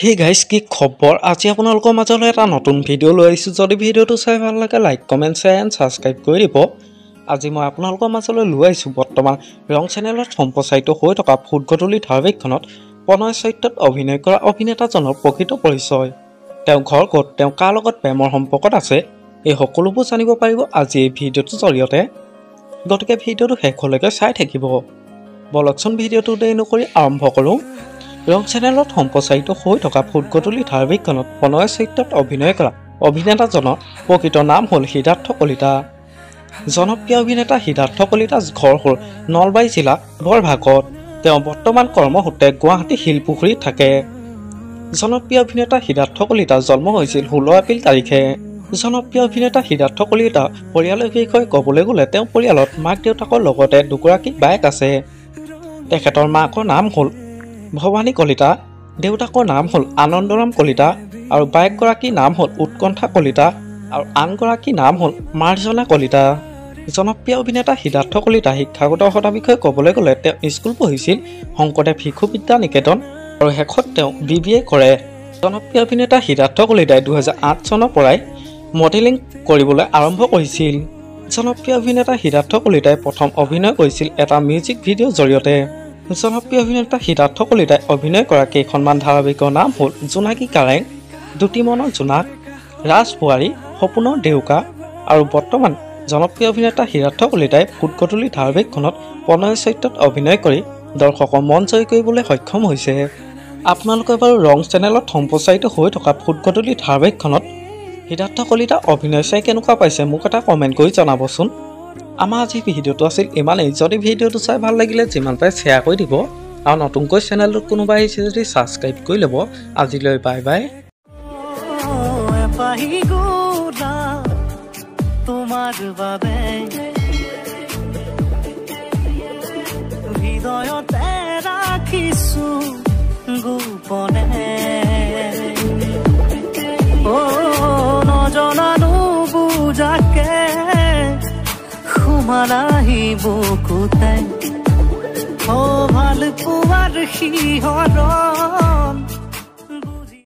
Hey guys, কি খবৰ আজি আপোনালোকৰ মাজলৈ এটা নতুন ভিডিও লৈ আহিছো যদি ভিডিওটো চাই ভাল লাগে like comment share and subscribe কৰি দিব আজি মই আপোনালোকৰ মাজলৈ লৈ আহিছো বৰ্তমান ৰং চেনেলত সম্প্ৰচাৰিত হৈ থকা ফুটগটলি ধাৰাবাহিকখনত পনয় চৰিত্ৰত অভিনয় কৰা অভিনেতাজনৰ প্ৰকৃত পৰিচয় তেওঁ ঘৰ ক'ত তেওঁ কাৰ লগত প্ৰেমৰ সম্পৰ্কত আছে এই সকলোবোৰ জানিব পাৰিব আজি এই ভিডিওটোৰ জৰিয়তে গতিকে ভিডিওটো শেষলৈকে চাই থাকিব বলকচোন ভিডিওটো দেৰি নকৰি আৰম্ভ কৰোঁ ৰং চেনেলত সম্প্ৰচাৰিত হৈ থকা ফুটগটলি ধাৰাবাহিকখনত পনয় চৰিত্ৰত অভিনয় কৰা অভিনেতাজনৰ প্ৰকৃত নাম হ'ল সিদ্ধাৰ্থ কলিতা জনপ্ৰিয় অভিনেতা সিদ্ধাৰ্থ কলিতাৰ ঘৰ হ'ল নলবাৰী জিলা বৰভাগত তেওঁ বৰ্তমান কৰ্মসূত্ৰে গুৱাহাটী শিলপুখুৰীত থাকে জনপ্ৰিয় অভিনেতা সিদ্ধাৰ্থ কলিতাৰ জন্ম হৈছিল 16 এপ্ৰিল তাৰিখে জনপ্ৰিয় অভিনেতা সিদ্ধাৰ্থ কলিতা পৰিয়ালৰ বিষয়ে ক'বলৈ গ'লে তেওঁ পৰিয়ালত মাক দেউতাকৰ লগতে দুগৰাকী বায়েক আছে তেখেতৰ মাকৰ নাম হ'ল ভৱানী কলিতা দেউতাকৰ নাম হ'ল আনন্দৰাম কলিতা আৰু বায়েকগৰাকীৰ নাম হ'ল উৎকণ্ঠা কলিতা আৰু আনগৰাকীৰ নাম হ'ল মাৰ্জনা কলিতা জনপ্ৰিয় অভিনেতা সিদ্ধাৰ্থ কলিতা শিক্ষাগত অৰ্হতাৰ বিষয়ে ক'বলৈ গ'লে তেওঁ স্কুল পঢ়িছিল শংকৰদেৱ শিশু বিদ্যা নিকেতন আৰু শেষত তেওঁ BBA কৰে জনপ্ৰিয় অভিনেতা সিদ্ধাৰ্থ কলিতাই 2008 চনৰ পৰাই মডেলিং কৰিবলৈ আৰম্ভ কৰিছিল জনপ্ৰিয় অভিনেতা সিদ্ধাৰ্থ কলিতাই প্ৰথম অভিনয় কৰিছিল এটা মিউজিক ভিডিঅ'ৰ জৰিয়তে জনপ্ৰিয় অভিনেতা সিদ্ধাৰ্থ কলিতাই অভিনয় কৰা কেইখনমান ধাৰাবাহিকৰ নাম হ'ল জোনাকী কাৰেং দুটি মনৰ জোনাক ৰাজ বুৱাৰী সপোনৰ ডেউকা আৰু বৰ্তমান জনপ্ৰিয় অভিনেতা সিদ্ধাৰ্থ কলিতাই ফুটগটলি ধাৰাবাহিকখনত পনয় চৰিত্ৰত অভিনয় কৰি দৰ্শকৰ মন জয় কৰিবলৈ সক্ষম হৈছে আপোনালোকে বাৰু ৰং চেনেলত সম্প্ৰচাৰিত হৈ থকা ফুটগটলি ধাৰাবাহিকখনত সিদ্ধাৰ্থ কলিতা অভিনয় চাই কেনেকুৱা পাইছে মোক এটা কমেণ্ট কৰি জনাবচোন আমাৰ আজি ভিডিওটো আছিল ইমানেই যদি ভিডিওটো চাই ভাল লাগিলে যিমান পাৰে শ্বেয়াৰ কৰি দিব আৰু নতুনকৈ চেনেলটোত কোনোবা আহিছে যদি সাবস্ক্ৰাইব কৰি ল'ব আজিলৈ বাই বাই তোমাৰ বাবে হৃদয়তে ৰাখিছো গোপনে নজনানো বুজাকে মানাহি বুকুতে ভাল পোৱাৰ শিহৰণ